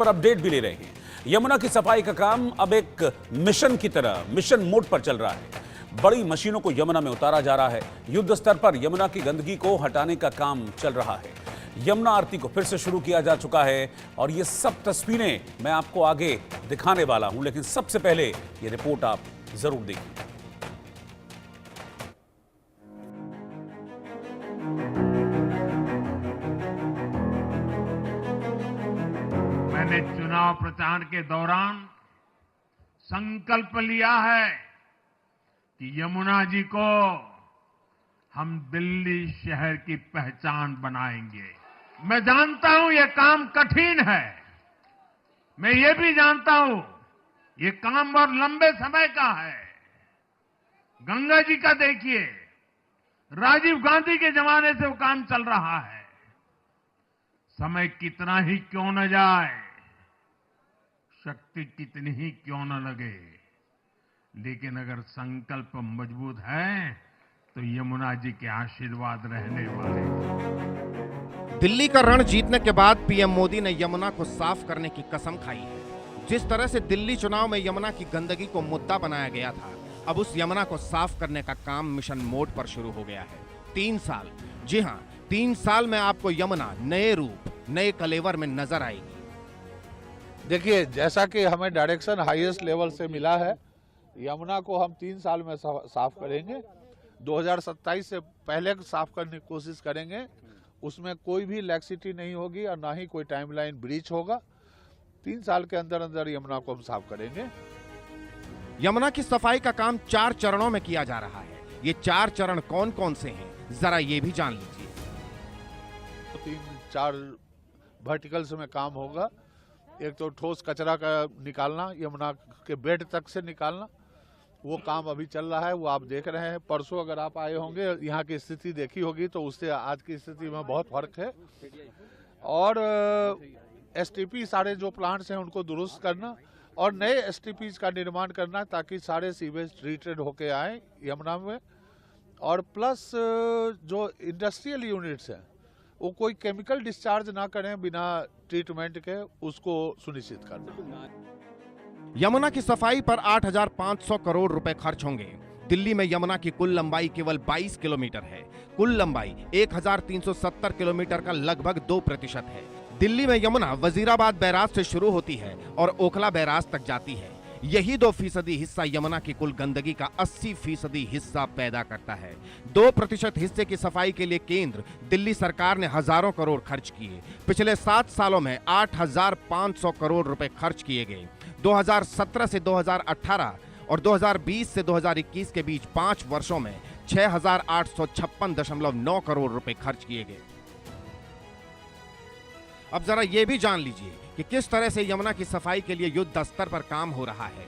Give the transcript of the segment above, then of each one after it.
पर अपडेट भी ले रहे हैं। यमुना की सफाई का काम अब एक मिशन की तरह मिशन मोड पर चल रहा है। बड़ी मशीनों को यमुना में उतारा जा रहा है। युद्ध स्तर पर यमुना की गंदगी को हटाने का काम चल रहा है। यमुना आरती को फिर से शुरू किया जा चुका है और ये सब तस्वीरें मैं आपको आगे दिखाने वाला हूं, लेकिन सबसे पहले ये रिपोर्ट आप जरूर देखिए। मैंने चुनाव प्रचार के दौरान संकल्प लिया है कि यमुना जी को हम दिल्ली शहर की पहचान बनाएंगे। मैं जानता हूं ये काम कठिन है, मैं ये भी जानता हूं ये काम बहुत लंबे समय का है। गंगा जी का देखिए, राजीव गांधी के जमाने से वो काम चल रहा है। समय कितना ही क्यों न जाए, शक्ति कितनी ही क्यों न लगे, लेकिन अगर संकल्प मजबूत है तो यमुना जी के आशीर्वाद रहने वाले। दिल्ली का रण जीतने के बाद पीएम मोदी ने यमुना को साफ करने की कसम खाई है। जिस तरह से दिल्ली चुनाव में यमुना की गंदगी को मुद्दा बनाया गया था, अब उस यमुना को साफ करने का काम मिशन मोड पर शुरू हो गया है। 3 साल, जी हां, 3 साल में आपको यमुना नए रूप, नए कलेवर में नजर आएगी। देखिए, जैसा कि हमें डायरेक्शन हाईएस्ट लेवल से मिला है, यमुना को हम 3 साल में साफ करेंगे। 2027 से पहले साफ करने की कोशिश करेंगे। उसमें कोई भी लैक्सिटी नहीं होगी और ना ही कोई टाइमलाइन ब्रीच होगा। 3 साल के अंदर अंदर यमुना को हम साफ करेंगे। यमुना की सफाई का काम 4 चरणों में किया जा रहा है। ये 4 चरण कौन कौन से हैं, जरा ये भी जान लीजिए। 3-4 वर्टिकल्स में काम होगा। एक तो ठोस कचरा का निकालना, यमुना के बेड तक से निकालना, वो काम अभी चल रहा है, वो आप देख रहे हैं। परसों अगर आप आए होंगे, यहाँ की स्थिति देखी होगी, तो उससे आज की स्थिति में बहुत फर्क है। और एसटीपी सारे जो प्लांट्स हैं उनको दुरुस्त करना और नए एसटीपीज का निर्माण करना, ताकि सारे सीवेज ट्रीटेड होके आए यमुना में। और प्लस जो इंडस्ट्रियल यूनिट्स हैं वो कोई केमिकल डिस्चार्ज ना करें बिना ट्रीटमेंट के, उसको सुनिश्चित करना। यमुना की सफाई पर 8,500 करोड़ रुपए खर्च होंगे। दिल्ली में यमुना की कुल लंबाई केवल 22 किलोमीटर है। कुल लंबाई 1,370 किलोमीटर का लगभग 2% है। दिल्ली में यमुना वजीराबाद बैराज से शुरू होती है और ओखला बैराज तक जाती है। यही 2% हिस्सा यमुना की कुल गंदगी का 80% हिस्सा पैदा करता है। 2% हिस्से की सफाई के लिए केंद्र दिल्ली सरकार ने हजारों करोड़ खर्च किए। पिछले 7 सालों में 8,500 करोड़ रुपए खर्च किए गए। 2017 से 2018 और 2020 से 2021 के बीच 5 वर्षों में 6,856.9 करोड़ रुपए खर्च किए गए। अब जरा यह भी जान लीजिए कि किस तरह से यमुना की सफाई के लिए युद्ध स्तर पर काम हो रहा है।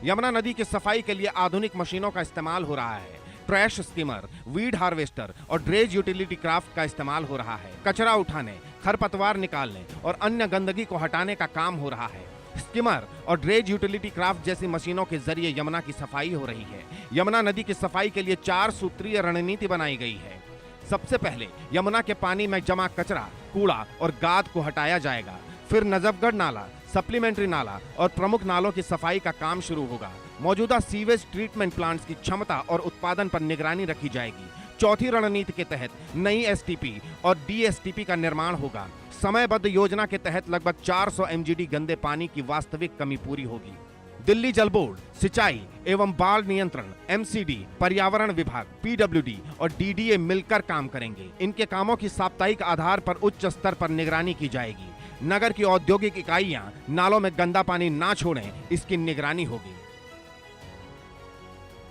यमुना नदी की सफाई के लिए आधुनिक मशीनों का इस्तेमाल हो रहा है। ट्रैश स्कीमर, वीड हार्वेस्टर और ड्रेज यूटिलिटी क्राफ्ट का इस्तेमाल हो रहा है। कचरा उठाने, खरपतवार निकालने और अन्य गंदगी को हटाने का काम हो रहा है। स्कीमर और ड्रेज यूटिलिटी क्राफ्ट जैसी मशीनों के जरिए यमुना की सफाई हो रही है। यमुना नदी की सफाई के लिए 4 सूत्रीय रणनीति बनाई गई है। सबसे पहले यमुना के पानी में जमा कचरा, कूड़ा और गाद को हटाया जाएगा। फिर नजफगढ़ नाला, सप्लीमेंट्री नाला और प्रमुख नालों की सफाई का काम शुरू होगा। मौजूदा सीवेज ट्रीटमेंट प्लांट्स की क्षमता और उत्पादन पर निगरानी रखी जाएगी। चौथी रणनीति के तहत नई एसटीपी और डीएसटीपी का निर्माण होगा। समयबद्ध योजना के तहत लगभग 400 एमजीडी गंदे पानी की वास्तविक कमी पूरी होगी। दिल्ली जल बोर्ड, सिंचाई एवं बाढ़ नियंत्रण, एमसीडी, पर्यावरण विभाग, पीडब्ल्यूडी और डीडीए मिलकर काम करेंगे। इनके कामों की साप्ताहिक आधार पर उच्च स्तर पर निगरानी की जाएगी। नगर की औद्योगिक इकाइयां नालों में गंदा पानी ना छोड़ें, इसकी निगरानी होगी।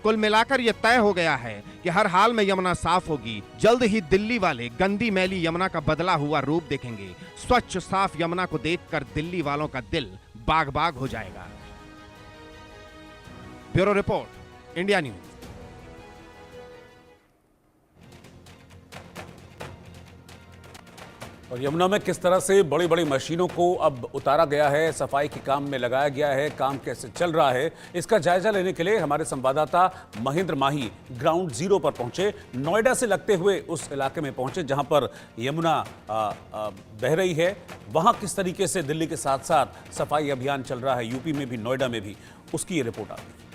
कुल मिलाकर यह तय हो गया है कि हर हाल में यमुना साफ होगी। जल्द ही दिल्ली वाले गंदी मैली यमुना का बदला हुआ रूप देखेंगे। स्वच्छ साफ यमुना को देखकर दिल्ली वालों का दिल बाग बाग हो जाएगा। Bureau report, India news. और यमुना में किस तरह से बड़ी बड़ी मशीनों को अब उतारा गया है, सफाई के काम में लगाया गया है, काम कैसे चल रहा है, इसका जायजा लेने के लिए हमारे संवाददाता महेंद्र माही ग्राउंड जीरो पर पहुंचे। नोएडा से लगते हुए उस इलाके में पहुंचे जहां पर यमुना बह रही है। वहां किस तरीके से दिल्ली के साथ साथ सफाई अभियान चल रहा है, यूपी में भी, नोएडा में भी, उसकी ये रिपोर्ट आ गई।